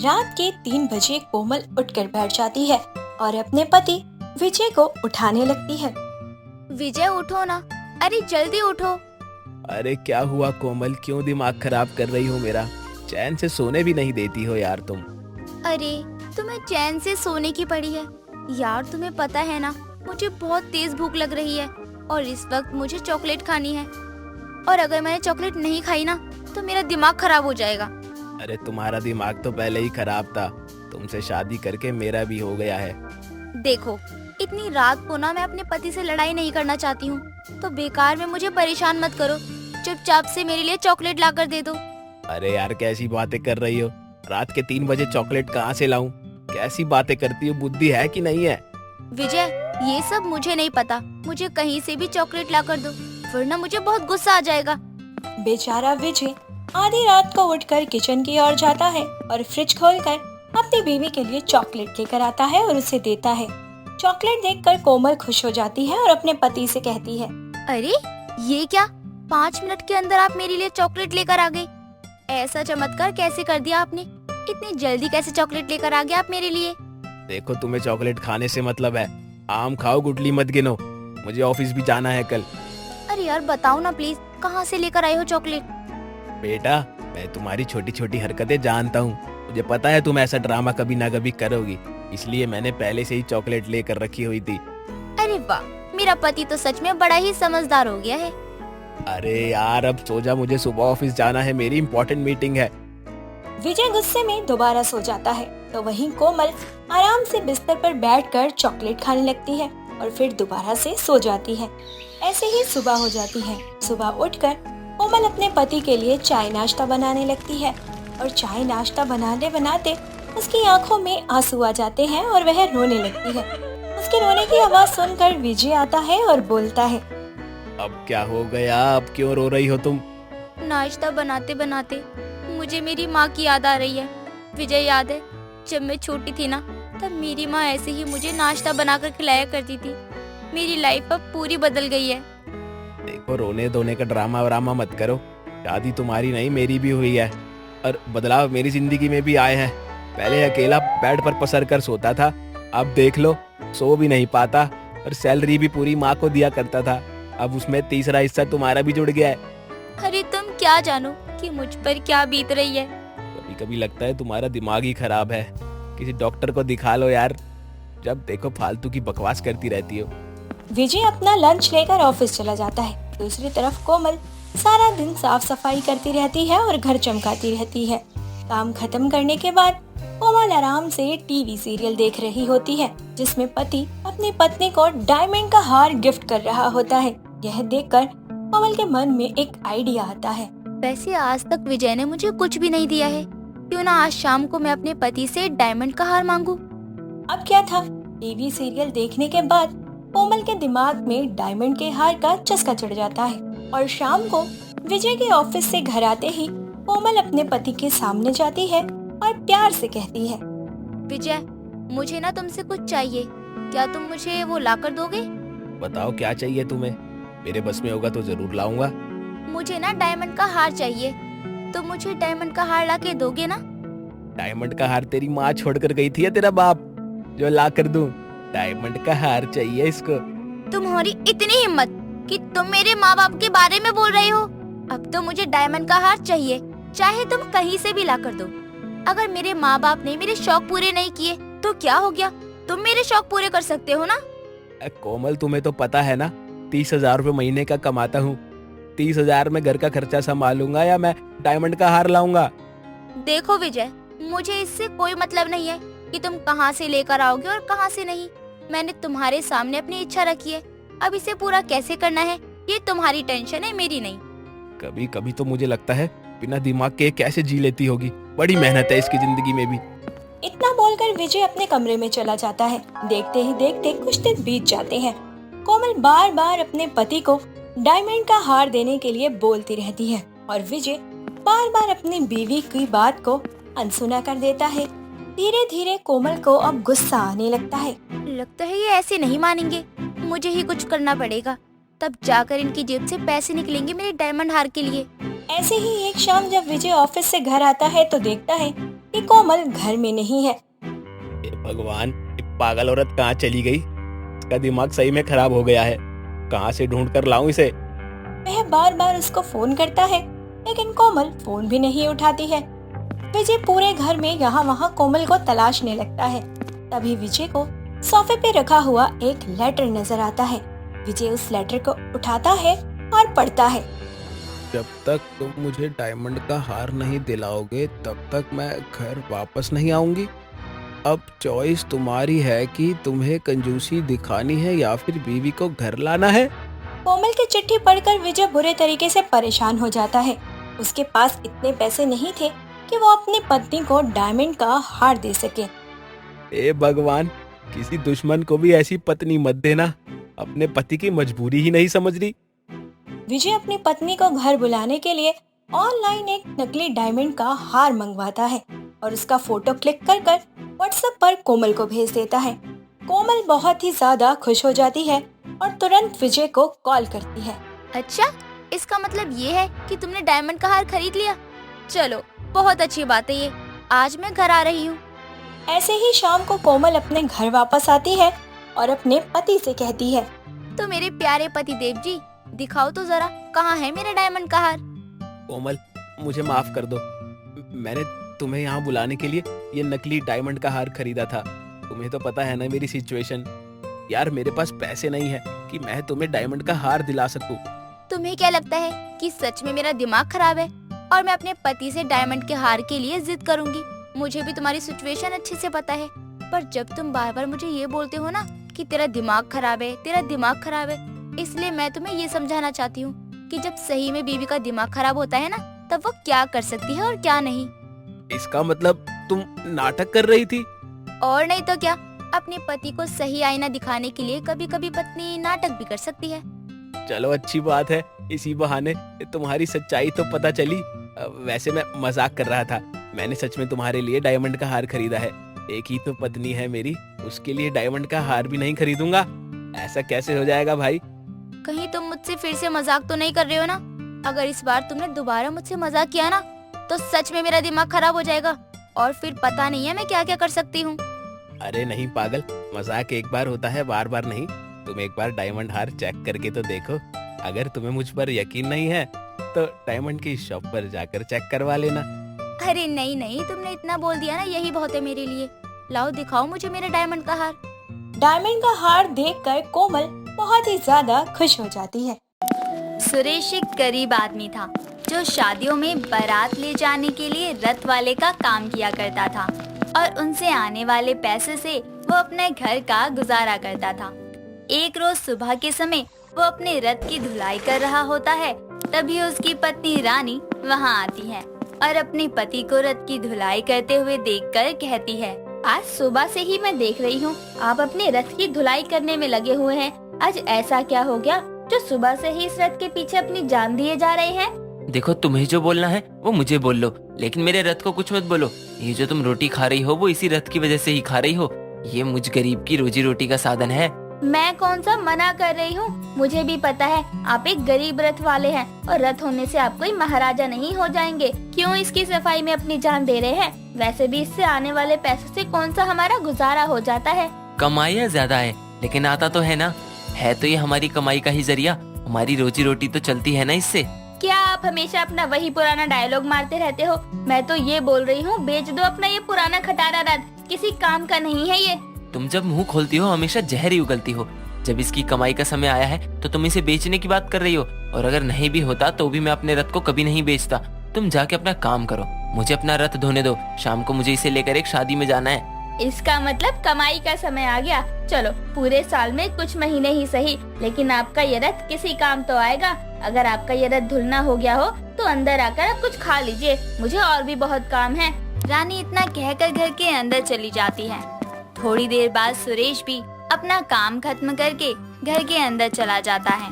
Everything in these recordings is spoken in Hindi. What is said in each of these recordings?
रात के 3 बजे कोमल उठकर बैठ जाती है और अपने पति विजय को उठाने लगती है। विजय उठो ना, अरे जल्दी उठो। अरे क्या हुआ कोमल, क्यों दिमाग खराब कर रही हो मेरा? चैन से सोने भी नहीं देती हो यार तुम। अरे तुम्हें चैन से सोने की पड़ी है यार, तुम्हें पता है ना मुझे बहुत तेज भूख लग रही है और इस वक्त मुझे चॉकलेट खानी है, और अगर मैंने चॉकलेट नहीं खाई ना तो मेरा दिमाग खराब हो जाएगा। अरे तुम्हारा दिमाग तो पहले ही खराब था, तुमसे शादी करके मेरा भी हो गया है। देखो इतनी रात को ना मैं अपने पति से लड़ाई नहीं करना चाहती हूँ, तो बेकार में मुझे परेशान मत करो, चुपचाप से मेरे लिए चॉकलेट ला कर दे दो। अरे यार कैसी बातें कर रही हो, रात के 3 बजे चॉकलेट कहाँ से लाऊं? कैसी बातें करती हो, बुद्धि है कि नहीं है? विजय ये सब मुझे नहीं पता, मुझे कहीं से भी चॉकलेट ला कर दो वरना मुझे बहुत गुस्सा आ जाएगा। बेचारा विजय आधी रात को उठकर किचन की ओर जाता है और फ्रिज खोलकर अपनी बीवी के लिए चॉकलेट लेकर आता है और उसे देता है। चॉकलेट देखकर कोमल खुश हो जाती है और अपने पति से कहती है, अरे ये क्या, 5 मिनट के अंदर आप मेरे लिए चॉकलेट लेकर आ गई? ऐसा चमत्कार कैसे कर दिया आपने? इतनी जल्दी कैसे चॉकलेट लेकर आ गए आप मेरे लिए? देखो तुम्हें चॉकलेट खाने से मतलब है, आम खाओ गुटली मत गिनो, मुझे ऑफिस भी जाना है कल। अरे यार बताओ ना प्लीज, कहाँ से लेकर आए हो चॉकलेट? बेटा मैं तुम्हारी छोटी छोटी हरकतें जानता हूँ, मुझे पता है तुम ऐसा ड्रामा कभी ना कभी करोगी, इसलिए मैंने पहले से ही चॉकलेट लेकर रखी हुई थी। अरे वाह, मेरा पति तो सच में बड़ा ही समझदार हो गया है। अरे यार अब सो जा, मुझे सुबह ऑफिस जाना है, मेरी इंपॉर्टेंट मीटिंग है। विजय गुस्से में दोबारा सो जाता है तो वहीं कोमल आराम से बिस्तर पर बैठकर चॉकलेट खाने लगती है और फिर दोबारा से सो जाती है। ऐसे ही सुबह हो जाती है। सुबह उठकर कोमल अपने पति के लिए चाय नाश्ता बनाने लगती है और चाय नाश्ता बनाते बनाते उसकी आंखों में आंसू आ जाते हैं और वह रोने लगती है। उसके रोने की आवाज सुनकर विजय आता है और बोलता है, अब क्या हो गया, अब क्यों रो रही हो तुम? नाश्ता बनाते बनाते मुझे मेरी माँ की याद आ रही है। विजय याद है जब मैं छोटी थी ना, तब मेरी माँ ऐसे ही मुझे नाश्ता बनाकर खिलाया करती थी। मेरी लाइफ अब पूरी बदल गई है। देखो रोने धोने का ड्रामा व्रामा मत करो, शादी तुम्हारी नहीं मेरी भी हुई है और बदलाव मेरी जिंदगी में भी आए हैं। पहले अकेला बेड पर पसर कर सोता था, अब देख लो सो भी नहीं पाता और सैलरी भी पूरी माँ को दिया करता था, अब उसमें तीसरा हिस्सा तुम्हारा भी जुड़ गया है। अरे तुम क्या जानो कि मुझ पर क्या बीत रही है। कभी कभी लगता है तुम्हारा दिमाग ही खराब है, किसी डॉक्टर को दिखा लो यार, जब देखो फालतू की बकवास करती रहती हो। विजय अपना लंच लेकर ऑफिस चला जाता है। दूसरी तरफ कोमल सारा दिन साफ सफाई करती रहती है और घर चमकाती रहती है। काम खत्म करने के बाद कोमल आराम से टीवी सीरियल देख रही होती है, जिसमें पति अपनी पत्नी को डायमंड का हार गिफ्ट कर रहा होता है। यह देखकर कोमल के मन में एक आइडिया आता है। वैसे आज तक विजय ने मुझे कुछ भी नहीं दिया है, क्यों ना आज शाम को मैं अपने पति से डायमंड का हार मांगू। अब क्या था, टीवी सीरियल देखने के बाद कोमल के दिमाग में डायमंड के हार का चस्का चढ़ जाता है और शाम को विजय के ऑफिस से घर आते ही कोमल अपने पति के सामने जाती है और प्यार से कहती है, विजय मुझे ना तुमसे कुछ चाहिए, क्या तुम मुझे वो ला कर दोगे? बताओ क्या चाहिए तुम्हें, मेरे बस में होगा तो जरूर लाऊंगा। मुझे ना डायमंड का हार चाहिए, तो मुझे डायमंड का हार ला के दोगे ना? डायमंड का हार तेरी माँ छोड़ कर गई थी या तेरा बाप जो ला कर दूं? डायमंड का हार चाहिए इसको। तुम्हारी इतनी हिम्मत कि तुम मेरे माँ बाप के बारे में बोल रहे हो। अब तो मुझे डायमंड का हार चाहिए, चाहे तुम कहीं से भी ला कर दो। अगर मेरे माँ बाप ने मेरे शौक पूरे नहीं किए तो क्या हो गया, तुम मेरे शौक पूरे कर सकते हो ना। कोमल तुम्हें तो पता है ना 30,000 रुपए महीने का कमाता हूँ, 30,000 में घर का खर्चा संभालूंगा या मैं डायमंड का हार लाऊंगा? देखो विजय, मुझे इससे कोई मतलब नहीं है कि तुम कहाँ से लेकर आओगे और कहाँ से नहीं। मैंने तुम्हारे सामने अपनी इच्छा रखी है, अब इसे पूरा कैसे करना है ये तुम्हारी टेंशन है, मेरी नहीं। कभी कभी तो मुझे लगता है बिना दिमाग के कैसे जी लेती होगी, बड़ी मेहनत है इसकी जिंदगी में भी। इतना बोलकर विजय अपने कमरे में चला जाता है। देखते ही देखते कुछ दिन बीत जाते हैं। कोमल बार बार अपने पति को डायमंड का हार देने के लिए बोलती रहती है और विजय बार बार अपनी बीवी की बात को अनसुना कर देता है। धीरे धीरे कोमल को अब गुस्सा आने लगता है। लगता है ये ऐसे नहीं मानेंगे, मुझे ही कुछ करना पड़ेगा, तब जाकर इनकी जेब से पैसे निकलेंगे मेरे डायमंड हार के लिए। ऐसे ही एक शाम जब विजय ऑफिस से घर आता है तो देखता है कि कोमल घर में नहीं है। हे भगवान, ये पागल औरत कहाँ चली गई? इसका दिमाग सही में खराब हो गया है। कहाँ से ढूंढ कर लाऊं इसे? वह बार बार उसको फोन करता है लेकिन कोमल फोन भी नहीं उठाती है। विजय पूरे घर में यहाँ वहाँ कोमल को तलाशने लगता है। तभी विजय को सोफे पे रखा हुआ एक लेटर नजर आता है। विजय उस लेटर को उठाता है और पढ़ता है। जब तक तुम मुझे डायमंड का हार नहीं दिलाओगे तब तक मैं घर वापस नहीं आऊंगी। अब चॉइस तुम्हारी है कि तुम्हें कंजूसी दिखानी है या फिर बीवी को घर लाना है। कोमल की चिट्ठी पढ़कर विजय बुरे तरीके से परेशान हो जाता है। उसके पास इतने पैसे नहीं थे कि वो अपनी पत्नी को डायमंड का हार दे सके। ए भगवान, किसी दुश्मन को भी ऐसी पत्नी मत देना। अपने पति की मजबूरी ही नहीं समझ रही। विजय अपनी पत्नी को घर बुलाने के लिए ऑनलाइन एक नकली डायमंड का हार मंगवाता है और उसका फोटो क्लिक कर व्हाट्सएप पर कोमल को भेज देता है। कोमल बहुत ही ज्यादा खुश हो जाती है और तुरंत विजय को कॉल करती है। अच्छा, इसका मतलब ये है कि तुमने डायमंड का हार खरीद लिया। चलो, बहुत अच्छी बात है ये। आज मैं घर आ रही हूँ। ऐसे ही शाम को कोमल अपने घर वापस आती है और अपने पति से कहती है, तो मेरे प्यारे पति देव जी, दिखाओ तो जरा, कहाँ है मेरा डायमंड का हार? कोमल, मुझे माफ कर दो। मैंने तुम्हें यहाँ बुलाने के लिए ये नकली डायमंड का हार खरीदा था। तुम्हें तो पता है ना मेरी सिचुएशन। यार, मेरे पास पैसे नहीं है कि मैं तुम्हें डायमंड का हार दिला सकूं। तुम्हें क्या लगता है कि सच में मेरा दिमाग खराब है और मैं अपने पति से डायमंड के हार के लिए जिद करूंगी? मुझे भी तुम्हारी सिचुएशन अच्छे से पता है, पर जब तुम बार बार मुझे ये बोलते हो ना कि तेरा दिमाग खराब है, तेरा दिमाग खराब है, इसलिए मैं तुम्हें ये समझाना चाहती हूँ कि जब सही में बीवी का दिमाग खराब होता है ना, तब वो क्या कर सकती है और क्या नहीं। इसका मतलब तुम नाटक कर रही थी? और नहीं तो क्या, अपने पति को सही आईना दिखाने के लिए कभी कभी पत्नी नाटक भी कर सकती है। चलो, अच्छी बात है, इसी बहाने तुम्हारी सच्चाई तो पता चली। वैसे मैं मजाक कर रहा था। मैंने सच में तुम्हारे लिए डायमंड का हार खरीदा है। एक ही तो पत्नी है मेरी, उसके लिए डायमंड का हार भी नहीं खरीदूंगा? ऐसा कैसे हो जाएगा भाई? कहीं तुम मुझसे फिर से मजाक तो नहीं कर रहे हो ना? अगर इस बार तुमने दोबारा मुझसे मजाक किया ना, तो सच में मेरा दिमाग खराब हो जाएगा और फिर पता नहीं है मैं क्या क्या कर सकती हूँ। अरे नहीं पागल, मजाक एक बार होता है, बार बार नहीं। तुम एक बार डायमंड हार चेक करके तो देखो। अगर तुम्हें मुझ पर यकीन नहीं है तो डायमंड की शॉप पर जाकर चेक करवा लेना। अरे नहीं नहीं, तुमने इतना बोल दिया ना, यही बहुत है मेरे लिए। लाओ, दिखाओ मुझे मेरा डायमंड का हार। डायमंड का हार देखकर कोमल बहुत ही ज्यादा खुश हो जाती है। सुरेश एक गरीब आदमी था जो शादियों में बारात ले जाने के लिए रथ वाले का काम किया करता था और उनसे आने वाले पैसे से वो अपने घर का गुजारा करता था। एक रोज सुबह के समय वो अपने रथ की धुलाई कर रहा होता है, तभी उसकी पत्नी रानी वहाँ आती है और अपने पति को रथ की धुलाई करते हुए देखकर कहती है, आज सुबह से ही मैं देख रही हूँ आप अपने रथ की धुलाई करने में लगे हुए हैं। आज ऐसा क्या हो गया जो सुबह से ही इस रथ के पीछे अपनी जान दिए जा रहे हैं? देखो, तुम्हें जो बोलना है वो मुझे बोल लो, लेकिन मेरे रथ को कुछ मत बोलो। ये जो तुम रोटी खा रही हो वो इसी रथ की वजह से ही खा रही हो। ये मुझ गरीब की रोजी रोटी का साधन है। मैं कौन सा मना कर रही हूँ? मुझे भी पता है आप एक गरीब रथ वाले हैं और रथ होने से आप कोई महाराजा नहीं हो जाएंगे। क्यों इसकी सफाई में अपनी जान दे रहे हैं? वैसे भी इससे आने वाले पैसे से कौन सा हमारा गुजारा हो जाता है? कमाइयाँ ज्यादा है लेकिन आता तो है ना। है तो ये हमारी कमाई का ही जरिया। हमारी रोजी रोटी तो चलती है ना इससे। क्या आप हमेशा अपना वही पुराना डायलॉग मारते रहते हो? मैं तो ये बोल रही हूँ, बेच दो अपना ये पुराना खटारा रथ, किसी काम का नहीं है ये। तुम जब मुंह खोलती हो हमेशा जहर ही उगलती हो। जब इसकी कमाई का समय आया है तो तुम इसे बेचने की बात कर रही हो, और अगर नहीं भी होता तो भी मैं अपने रथ को कभी नहीं बेचता। तुम जाके अपना काम करो, मुझे अपना रथ धोने दो। शाम को मुझे इसे लेकर एक शादी में जाना है। इसका मतलब कमाई का समय आ गया। चलो, पूरे साल में कुछ महीने ही सही, लेकिन आपका ये रथ किसी काम तो आएगा। अगर आपका ये रथ धुलना हो गया हो तो अंदर आकर आप कुछ खा लीजिए, मुझे और भी बहुत काम है। रानी इतना कहकर घर के अंदर चली जाती है। थोड़ी देर बाद सुरेश भी अपना काम खत्म करके घर के अंदर चला जाता है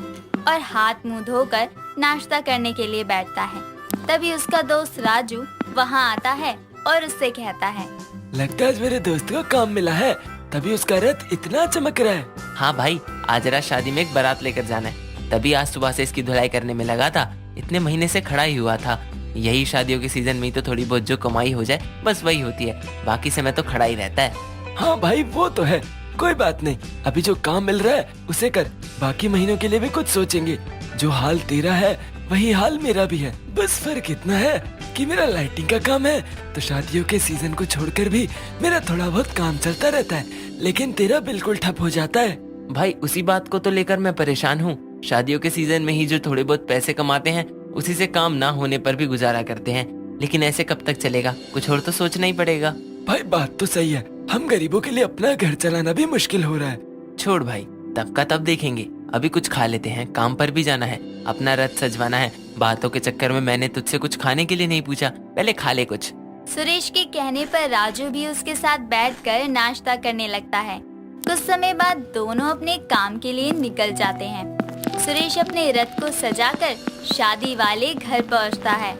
और हाथ मुंह धोकर नाश्ता करने के लिए बैठता है। तभी उसका दोस्त राजू वहाँ आता है और उससे कहता है, लगता है आज मेरे दोस्त को काम मिला है, तभी उसका रथ इतना चमक रहा है। हाँ भाई, आज रात शादी में एक बारात लेकर जाना है, तभी आज सुबह से इसकी धुलाई करने में लगा था। इतने महीने से खड़ा ही हुआ था। यही शादियों के सीजन में ही तो थोड़ी बहुत जो कमाई हो जाए बस वही होती है, बाकी समय तो खड़ा ही रहता है। हाँ भाई वो तो है, कोई बात नहीं, अभी जो काम मिल रहा है उसे कर, बाकी महीनों के लिए भी कुछ सोचेंगे। जो हाल तेरा है वही हाल मेरा भी है, बस फर्क इतना है कि मेरा लाइटिंग का काम है तो शादियों के सीजन को छोड़कर भी मेरा थोड़ा बहुत काम चलता रहता है, लेकिन तेरा बिल्कुल ठप हो जाता है। भाई उसी बात को तो लेकर मैं परेशान हूँ। शादियों के सीजन में ही जो थोड़े बहुत पैसे कमाते हैं उसी से काम ना होने पर भी गुजारा करते हैं, लेकिन ऐसे कब तक चलेगा, कुछ और तो सोचना ही पड़ेगा। भाई बात तो सही है, हम गरीबों के लिए अपना घर चलाना भी मुश्किल हो रहा है। छोड़ भाई, तब का तब देखेंगे, अभी कुछ खा लेते हैं, काम पर भी जाना है, अपना रथ सजवाना है। बातों के चक्कर में मैंने तुझसे कुछ खाने के लिए नहीं पूछा, पहले खा ले कुछ। सुरेश के कहने पर राजू भी उसके साथ बैठकर नाश्ता करने लगता है। कुछ समय बाद दोनों अपने काम के लिए निकल जाते हैं। सुरेश अपने रथ को सजाकर शादी वाले घर पहुंचता है,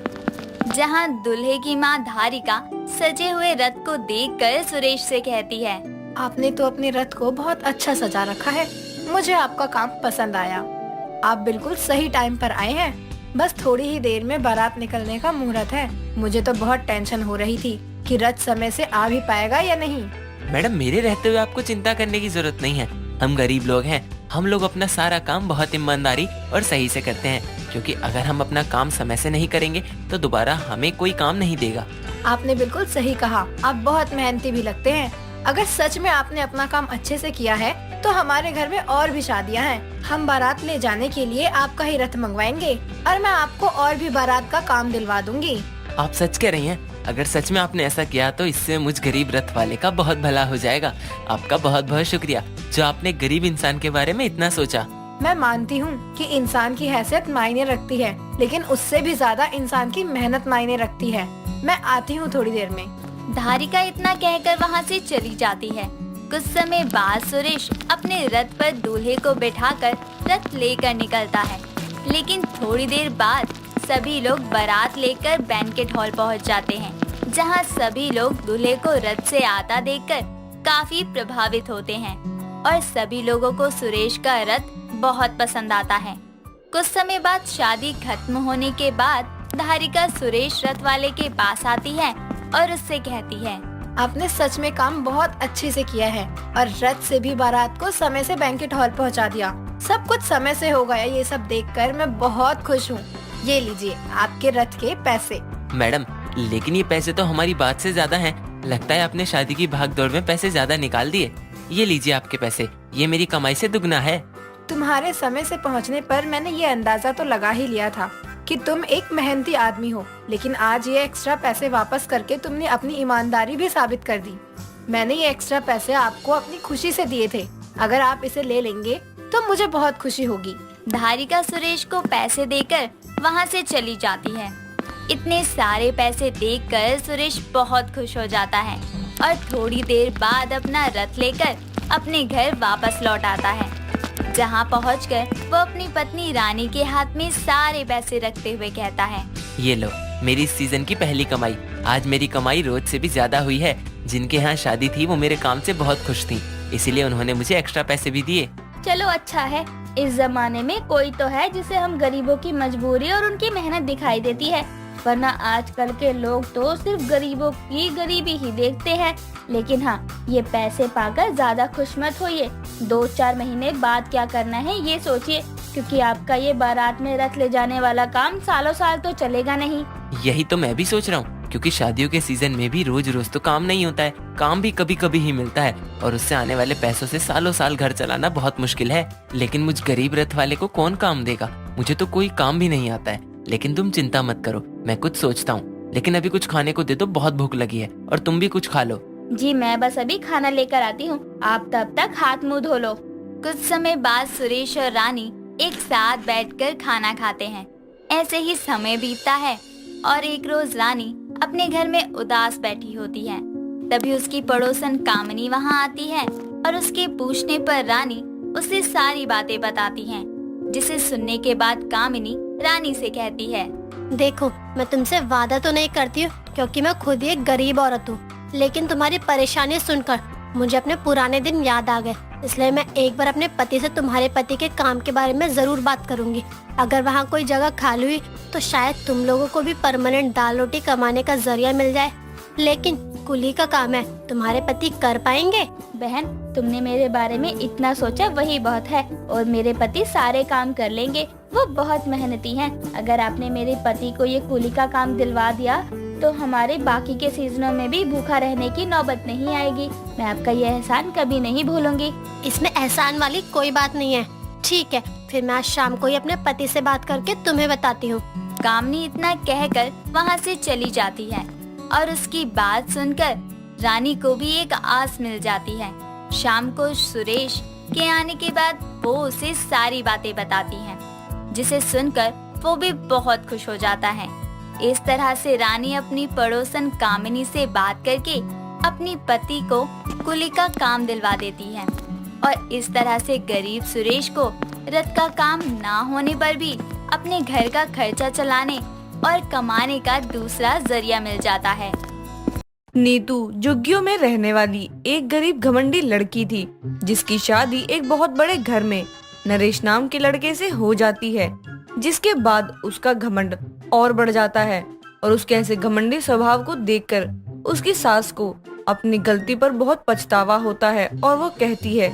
जहां दूल्हे की मां धारिका सजे हुए रथ को देखकर सुरेश से कहती है, आपने तो अपने रथ को बहुत अच्छा सजा रखा है, मुझे आपका काम पसंद आया। आप बिल्कुल सही टाइम पर आए हैं, बस थोड़ी ही देर में बारात निकलने का मुहूर्त है। मुझे तो बहुत टेंशन हो रही थी कि रथ समय से आ भी पाएगा या नहीं। मैडम मेरे रहते हुए आपको चिंता करने की जरूरत नहीं है, हम गरीब लोग हैं, हम लोग अपना सारा काम बहुत ईमानदारी और सही से करते हैं, क्योंकि अगर हम अपना काम समय से नहीं करेंगे तो दोबारा हमें कोई काम नहीं देगा। आपने बिल्कुल सही कहा, आप बहुत मेहनती भी लगते हैं। अगर सच में आपने अपना काम अच्छे से किया है तो हमारे घर में और भी शादियां हैं। हम बारात ले जाने के लिए आपका ही रथ मंगवाएंगे और मैं आपको और भी बारात का काम दिलवा दूंगी। आप सच कह रही हैं? अगर सच में आपने ऐसा किया तो इससे मुझ गरीब रथ वाले का बहुत भला हो जाएगा। आपका बहुत बहुत शुक्रिया जो आपने गरीब इंसान के बारे में इतना सोचा। मैं मानती हूँ कि इंसान की हैसियत मायने रखती है, लेकिन उससे भी ज्यादा इंसान की मेहनत मायने रखती है। मैं आती हूँ थोड़ी देर में। धारिका इतना कहकर वहाँ से चली जाती है। कुछ समय बाद सुरेश अपने रथ पर दूल्हे को बिठाकर रथ लेकर निकलता है, लेकिन थोड़ी देर बाद सभी लोग बारात लेकर बैंकेट हॉल पहुँच जाते हैं, जहाँ सभी लोग दूल्हे को रथ से आता देखकर काफी प्रभावित होते हैं और सभी लोगों को सुरेश का रथ बहुत पसंद आता है। कुछ समय बाद शादी खत्म होने के बाद धारिका सुरेश रथ वाले के पास आती है और उससे कहती है, आपने सच में काम बहुत अच्छे से किया है और रथ से भी बारात को समय से बैंकेट हॉल पहुंचा दिया। सब कुछ समय से हो गया, ये सब देखकर मैं बहुत खुश हूँ। ये लीजिए आपके रथ के पैसे। मैडम लेकिन ये पैसे तो हमारी बात से ज्यादा हैं। लगता है आपने शादी की भाग दौड़ में पैसे ज्यादा निकाल दिए। ये लीजिए आपके पैसे, ये मेरी कमाई से दुगना है। तुम्हारे समय से पहुंचने पर मैंने ये अंदाजा तो लगा ही लिया था कि तुम एक मेहनती आदमी हो, लेकिन आज ये एक्स्ट्रा पैसे वापस करके तुमने अपनी ईमानदारी भी साबित कर दी। मैंने ये एक्स्ट्रा पैसे आपको अपनी खुशी से दिए थे, अगर आप इसे ले लेंगे तो मुझे बहुत खुशी होगी। धारिका सुरेश को पैसे देकर वहाँ से चली जाती है। इतने सारे पैसे देखकर सुरेश बहुत खुश हो जाता है और थोड़ी देर बाद अपना रथ लेकर अपने घर वापस लौट आता है, जहाँ पहुंचकर वो अपनी पत्नी रानी के हाथ में सारे पैसे रखते हुए कहता है, ये लो मेरी इस सीजन की पहली कमाई। आज मेरी कमाई रोज से भी ज्यादा हुई है। जिनके यहाँ शादी थी वो मेरे काम से बहुत खुश थी, इसीलिए उन्होंने मुझे एक्स्ट्रा पैसे भी दिए। चलो अच्छा है, इस जमाने में कोई तो है जिसे हम गरीबों की मजबूरी और उनकी मेहनत दिखाई देती है, वरना आजकल के लोग तो सिर्फ गरीबों की गरीबी ही देखते हैं। लेकिन हाँ, ये पैसे पाकर ज्यादा खुश मत होइए, 2-4 महीने बाद क्या करना है ये सोचिए, क्योंकि आपका ये बारात में रथ ले जाने वाला काम सालों साल तो चलेगा नहीं। यही तो मैं भी सोच रहा हूँ, क्योंकि शादियों के सीजन में भी रोज रोज तो काम नहीं होता है, काम भी कभी कभी ही मिलता है और उससे आने वाले पैसों से सालों साल घर चलाना बहुत मुश्किल है। लेकिन मुझ गरीब रथ वाले को कौन काम देगा? मुझे तो कोई काम भी नहीं आता है। लेकिन तुम चिंता मत करो, मैं कुछ सोचता हूँ। लेकिन अभी कुछ खाने को दे दो, बहुत भूख लगी है, और तुम भी कुछ खा लो। जी मैं बस अभी खाना लेकर आती हूँ, आप तब तक हाथ मुंह धो लो। कुछ समय बाद सुरेश और रानी एक साथ बैठकर खाना खाते हैं। ऐसे ही समय बीतता है और एक रोज रानी अपने घर में उदास बैठी होती है। तभी उसकी पड़ोसन कामिनी वहाँ आती है और उसके पूछने पर रानी उसे सारी बातें बताती हैं, जिसे सुनने के बाद कामिनी रानी से कहती है, देखो मैं तुमसे वादा तो नहीं करती हूँ क्योंकि मैं खुद ही एक गरीब औरत हूँ, लेकिन तुम्हारी परेशानी सुनकर मुझे अपने पुराने दिन याद आ गए। इसलिए मैं एक बार अपने पति से तुम्हारे पति के काम के बारे में जरूर बात करूंगी। अगर वहाँ कोई जगह खाली हुई तो शायद तुम लोगों को भी परमानेंट दाल रोटी कमाने का जरिया मिल जाए। लेकिन कुली का काम है, तुम्हारे पति कर पाएंगे? बहन, तुमने मेरे बारे में इतना सोचा वही बहुत है। और मेरे पति सारे काम कर लेंगे, वो बहुत मेहनती हैं। अगर आपने मेरे पति को ये कुली का काम दिलवा दिया तो हमारे बाकी के सीजनों में भी भूखा रहने की नौबत नहीं आएगी। मैं आपका ये एहसान कभी नहीं भूलूंगी। इसमें एहसान वाली कोई बात नहीं है। ठीक है, फिर मैं आज शाम को ही अपने पति से बात करके तुम्हें बताती हूँ। कामनी इतना कहकर वहाँ से चली जाती है और उसकी बात सुनकर रानी को भी एक आस मिल जाती है। शाम को सुरेश के आने के बाद वो उसे सारी बातें बताती हैं, जिसे सुनकर वो भी बहुत खुश हो जाता है। इस तरह से रानी अपनी पड़ोसन कामिनी से बात करके अपनी पति को कुली का काम दिलवा देती है और इस तरह से गरीब सुरेश को रथ का काम ना होने पर भी अपने घर का खर्चा चलाने और कमाने का दूसरा जरिया मिल जाता है। नीतू झुग्गियों में रहने वाली एक गरीब घमंडी लड़की थी, जिसकी शादी एक बहुत बड़े घर में नरेश नाम के लड़के से हो जाती है, जिसके बाद उसका घमंड और बढ़ जाता है और उसके ऐसे घमंडी स्वभाव को देखकर उसकी सास को अपनी गलती पर बहुत पछतावा होता है और वो कहती है,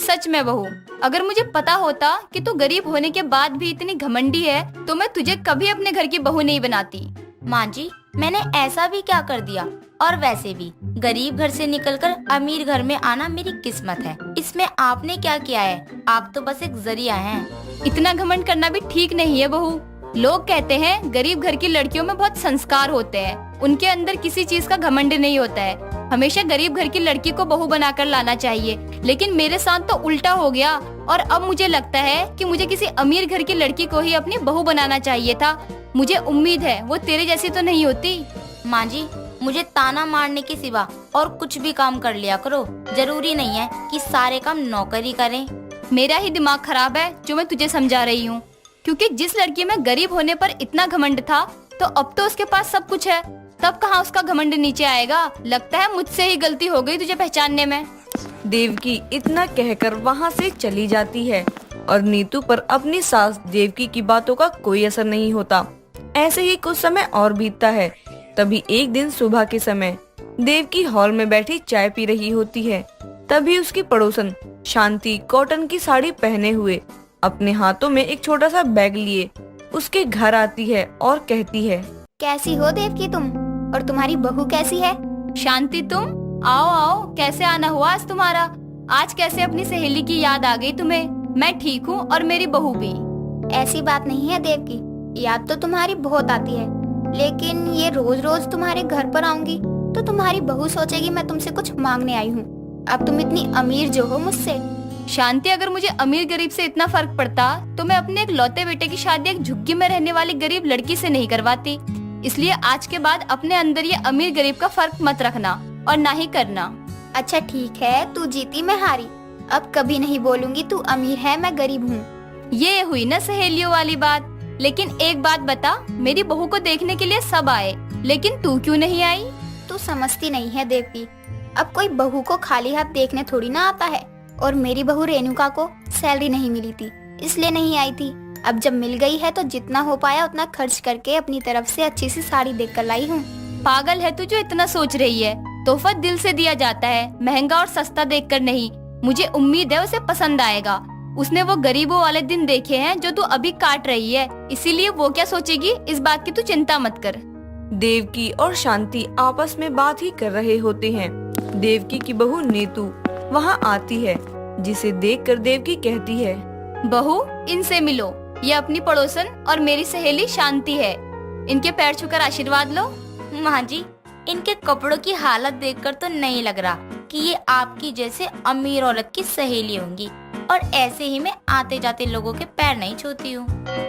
सच में बहू, अगर मुझे पता होता कि तू गरीब होने के बाद भी इतनी घमंडी है तो मैं तुझे कभी अपने घर की बहू नहीं बनाती। माँ जी, मैंने ऐसा भी क्या कर दिया? और वैसे भी गरीब घर से निकलकर अमीर घर में आना मेरी किस्मत है। इसमें आपने क्या किया है? आप तो बस एक जरिया हैं। इतना घमंड करना भी ठीक नहीं है बहू। लोग कहते हैं गरीब घर की लड़कियों में बहुत संस्कार होते हैं, उनके अंदर किसी चीज का घमंड नहीं होता है। हमेशा गरीब घर की लड़की को बहू बनाकर लाना चाहिए, लेकिन मेरे साथ तो उल्टा हो गया और अब मुझे लगता है कि मुझे किसी अमीर घर की लड़की को ही अपनी बहू बनाना चाहिए था। मुझे उम्मीद है वो तेरे जैसी तो नहीं होती। माँ जी, मुझे ताना मारने के सिवा और कुछ भी काम कर लिया करो। जरूरी नहीं है कि सारे काम नौकर ही करें। मेरा ही दिमाग खराब है जो मैं तुझे समझा रही हूँ, क्योंकि जिस लड़की में गरीब होने पर इतना घमंड था तो अब तो उसके पास सब कुछ है, तब कहाँ उसका घमंड नीचे आएगा। लगता है मुझसे ही गलती हो गई तुझे पहचानने में। देवकी इतना कहकर वहाँ से चली जाती है और नीतू पर अपनी सास देवकी की बातों का कोई असर नहीं होता। ऐसे ही कुछ समय और बीतता है। तभी एक दिन सुबह के समय देवकी हॉल में बैठी चाय पी रही होती है। तभी उसकी पड़ोसन शांति कॉटन की साड़ी पहने हुए अपने हाथों में एक छोटा सा बैग लिए उसके घर आती है और कहती है, कैसी हो देवकी तुम? और तुम्हारी बहू कैसी है? शांति, तुम आओ आओ, कैसे आना हुआ आज तुम्हारा? आज कैसे अपनी सहेली की याद आ गई तुम्हें? मैं ठीक हूँ और मेरी बहू भी। ऐसी बात नहीं है देवकी, याद तो तुम्हारी बहुत आती है, लेकिन ये रोज रोज तुम्हारे घर पर आऊंगी तो तुम्हारी बहू सोचेगी मैं तुमसे कुछ मांगने आई हूँ। अब तुम इतनी अमीर जो हो मुझसे। शांति, अगर मुझे अमीर गरीब से इतना फर्क पड़ता तो मैं अपने एक लौते बेटे की शादी एक झुग्गी में रहने वाली गरीब लड़की से नहीं करवाती। इसलिए आज के बाद अपने अंदर ये अमीर गरीब का फर्क मत रखना और ना ही करना। अच्छा ठीक है, तू जीती मैं हारी। अब कभी नहीं बोलूंगी तू अमीर है मैं गरीब हूँ। ये हुई ना सहेलियों वाली बात। लेकिन एक बात बता, मेरी बहू को देखने के लिए सब आए, लेकिन तू क्यों नहीं आई? तू समझती नहीं है देवकी, अब कोई बहू को खाली हाथ देखने थोड़ी ना आता है। और मेरी बहू रेणुका को सैलरी नहीं मिली थी इसलिए नहीं आई थी। अब जब मिल गई है तो जितना हो पाया उतना खर्च करके अपनी तरफ से अच्छी सी साड़ी देख कर लाई हूँ। पागल है तू जो इतना सोच रही है। तोहफा दिल से दिया जाता है, महंगा और सस्ता देखकर नहीं। मुझे उम्मीद है उसे पसंद आएगा। उसने वो गरीबों वाले दिन देखे हैं जो तू अभी काट रही है, इसीलिए वो क्या सोचेगी इस बात की तू चिंता मत कर। देवकी और शांति आपस में बात ही कर रहे होते हैं। देवकी की बहू नीतू वहाँ आती है, जिसे देखकर देवकी कहती है, बहू, इनसे मिलो। ये अपनी पड़ोसन और मेरी सहेली शांति है। इनके पैर छूकर आशीर्वाद लो। माँ जी, इनके कपड़ों की हालत देखकर तो नहीं लग रहा कि ये आपकी जैसे अमीर औरत की सहेली होंगी, और ऐसे ही मैं आते जाते लोगों के पैर नहीं छूती हूँ।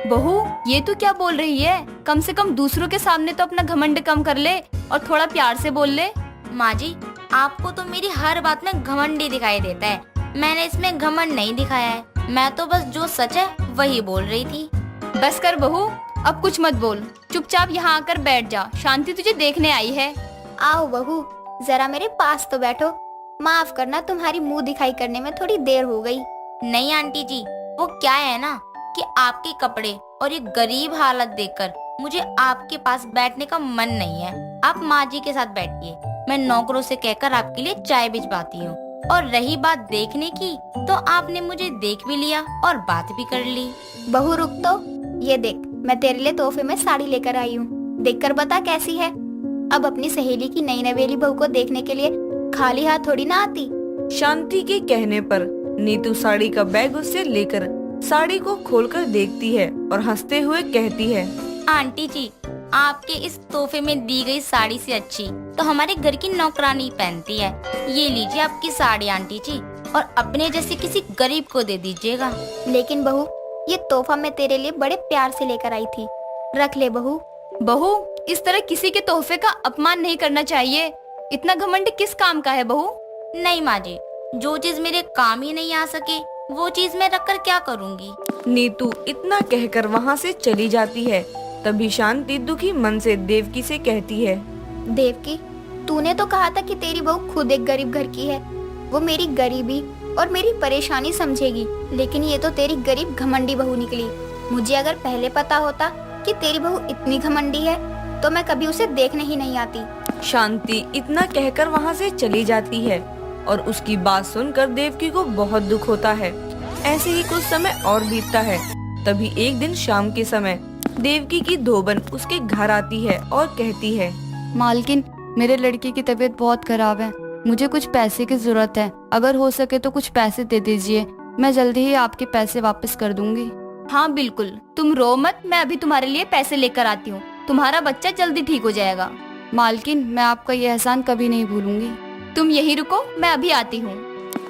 बहू, ये तू क्या बोल रही है? कम से कम दूसरों के सामने तो अपना घमंड कम कर ले और थोड़ा प्यार से बोल ले। माँ जी, आपको तो मेरी हर बात में घमंड ही दिखाई देता है। मैंने इसमें घमंड नहीं दिखाया है, मैं तो बस जो सच है वही बोल रही थी। बस कर बहू, अब कुछ मत बोल, चुपचाप यहाँ आकर बैठ जा। शांति तुझे देखने आई है। आओ बहू, जरा मेरे पास तो बैठो। माफ करना, तुम्हारी मुंह दिखाई करने में थोड़ी देर हो गई। नहीं आंटी जी, वो क्या है ना कि आपके कपड़े और ये गरीब हालत देखकर मुझे आपके पास बैठने का मन नहीं है। आप माँ जी के साथ बैठिए, मैं नौकरों से कहकर आपके लिए चाय भिजवाती हूँ। और रही बात देखने की, तो आपने मुझे देख भी लिया और बात भी कर ली। बहू रुक तो, ये देख, मैं तेरे लिए तोहफे में साड़ी लेकर आई हूँ, देखकर बता कैसी है। अब अपनी सहेली की नई नवेली बहू को देखने के लिए खाली हाथ थोड़ी ना आती। शांति के कहने पर नीतू साड़ी का बैग उससे लेकर साड़ी को खोलकर देखती है और हंसते हुए कहती है, आंटी जी, आपके इस तोहफे में दी गई साड़ी से अच्छी तो हमारे घर की नौकरानी पहनती है। ये लीजिए आपकी साड़ी आंटी जी, और अपने जैसे किसी गरीब को दे दीजिएगा। लेकिन बहू, ये तोहफा मैं तेरे लिए बड़े प्यार से लेकर आई थी, रख ले बहू। बहू, इस तरह किसी के तोहफे का अपमान नहीं करना चाहिए। इतना घमंड किस काम का है बहू? नहीं माँ जी, जो चीज मेरे काम ही नहीं आ सके वो चीज मैं रखकर क्या करूँगी। नीतू इतना कहकर वहाँ से चली जाती है। तभी शांति दुखी मन से देवकी से कहती है, देवकी, तूने तो कहा था कि तेरी बहू खुद एक गरीब घर की है, वो मेरी गरीबी और मेरी परेशानी समझेगी, लेकिन ये तो तेरी गरीब घमंडी बहू निकली। मुझे अगर पहले पता होता कि तेरी बहू इतनी घमंडी है तो मैं कभी उसे देखने ही नहीं आती। शांति इतना कहकर वहाँ से चली जाती है और उसकी बात सुनकर देवकी को बहुत दुख होता है। ऐसे ही कुछ समय और बीतता है। तभी एक दिन शाम के समय देवकी की धोबन उसके घर आती है और कहती है, मालकिन, मेरे लड़के की तबीयत बहुत खराब है, मुझे कुछ पैसे की जरूरत है। अगर हो सके तो कुछ पैसे दे दीजिए, मैं जल्दी ही आपके पैसे वापस कर दूंगी। हाँ बिल्कुल, तुम रो मत, मैं अभी तुम्हारे लिए पैसे लेकर आती हूँ। तुम्हारा बच्चा जल्दी ठीक हो जाएगा। मालकिन, मैं आपका ये एहसान कभी नहीं भूलूंगी। तुम यहीं रुको, मैं अभी आती हूँ।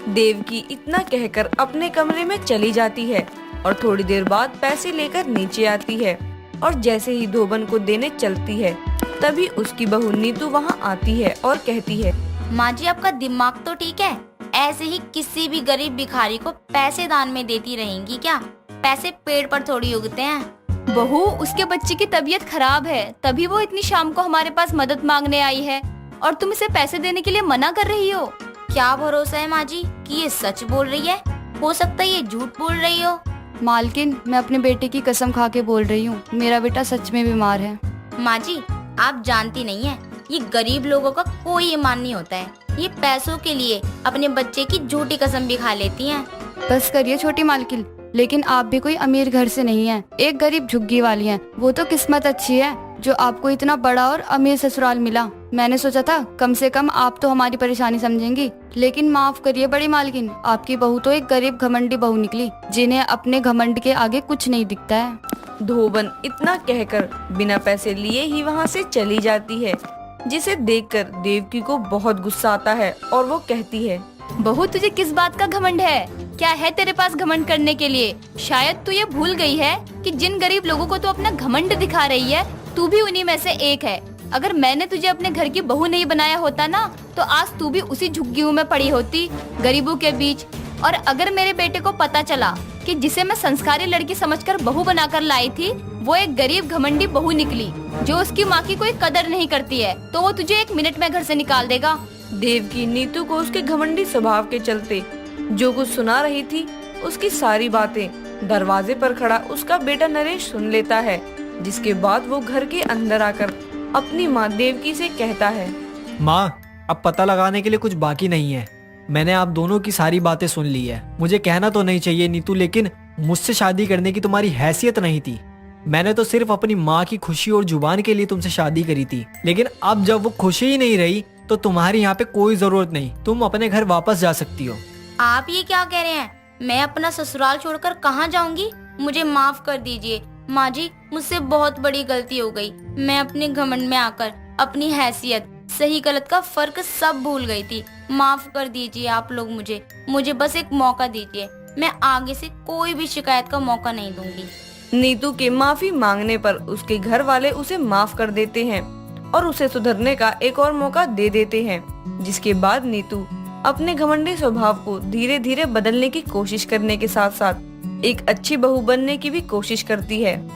देवकी इतना कहकर अपने कमरे में चली जाती है और थोड़ी देर बाद पैसे लेकर नीचे आती है और जैसे ही धोबन को देने चलती है तभी उसकी बहू नीतू वहाँ आती है और कहती है, माँ जी, आपका दिमाग तो ठीक है? ऐसे ही किसी भी गरीब भिखारी को पैसे दान में देती रहेंगी क्या? पैसे पेड़ पर थोड़ी उगते हैं। बहू, उसके बच्चे की तबीयत खराब है, तभी वो इतनी शाम को हमारे पास मदद मांगने आई है और तुम इसे पैसे देने के लिए मना कर रही हो। क्या भरोसा है माँ जी कि ये सच बोल रही है? हो सकता है ये झूठ बोल रही हो। मालकिन, मैं अपने बेटे की कसम खा के बोल रही हूँ, मेरा बेटा सच में बीमार है। माँ जी, आप जानती नहीं है, ये गरीब लोगों का कोई ईमान नहीं होता है। ये पैसों के लिए अपने बच्चे की झूठी कसम भी खा लेती हैं। बस करिए छोटी मालकिन, लेकिन आप भी कोई अमीर घर से नहीं हैं, एक गरीब झुग्गी वाली हैं। वो तो किस्मत अच्छी है जो आपको इतना बड़ा और अमीर ससुराल मिला। मैंने सोचा था कम से कम आप तो हमारी परेशानी समझेंगी, लेकिन माफ करिए बड़ी मालकिन, आपकी बहू तो एक गरीब घमंडी बहू निकली जिन्हें अपने घमंड के आगे कुछ नहीं दिखता है। धोबन इतना कहकर बिना पैसे लिए ही वहाँ से चली जाती है, जिसे देखकर देवकी को बहुत गुस्सा आता है और वो कहती है, बहू, तुझे किस बात का घमंड है? क्या है तेरे पास घमंड करने के लिए? शायद तू ये भूल गई है कि जिन गरीब लोगों को तू अपना घमंड दिखा रही है, तू भी उन्हीं में से एक है। अगर मैंने तुझे अपने घर की बहू नहीं बनाया होता ना, तो आज तू भी उसी झुग्गियों में पड़ी होती, गरीबों के बीच। और अगर मेरे बेटे को पता चला कि जिसे मैं संस्कारी लड़की समझकर बहू बनाकर लाई थी, वो एक गरीब घमंडी बहू निकली जो उसकी माँ की कोई कदर नहीं करती है, तो वो तुझे 1 मिनट में घर से निकाल देगा। देवकी नीतू को उसके घमंडी स्वभाव के चलते जो कुछ सुना रही थी, उसकी सारी बातें दरवाजे पर खड़ा उसका बेटा नरेश सुन लेता है, जिसके बाद वो घर के अंदर आकर अपनी माँ देवकी से कहता है, माँ, अब पता लगाने के लिए कुछ बाकी नहीं है। मैंने आप दोनों की सारी बातें सुन ली है। मुझे कहना तो नहीं चाहिए नीतू, लेकिन मुझसे शादी करने की तुम्हारी हैसियत नहीं थी। मैंने तो सिर्फ अपनी माँ की खुशी और जुबान के लिए तुमसे शादी करी थी, लेकिन अब जब वो खुशी ही नहीं रही तो तुम्हारी यहाँ पे कोई जरूरत नहीं, तुम अपने घर वापस जा सकती हो। आप ये क्या कह रहे हैं? मैं अपना ससुराल छोड़कर कहाँ जाऊंगी? मुझे माफ कर दीजिए माँ जी, मुझसे बहुत बड़ी गलती हो गई। मैं अपने घमंड में आकर अपनी हैसियत, सही गलत का फर्क सब भूल गई थी। माफ कर दीजिए आप लोग मुझे बस एक मौका दीजिए। मैं आगे से कोई भी शिकायत का मौका नहीं दूंगी। नीतू के माफी मांगने पर उसके घर वाले उसे माफ कर देते हैं और उसे सुधरने का एक और मौका दे देते हैं, जिसके बाद नीतू अपने घमंडी स्वभाव को धीरे धीरे बदलने की कोशिश करने के साथ साथ एक अच्छी बहू बनने की भी कोशिश करती है।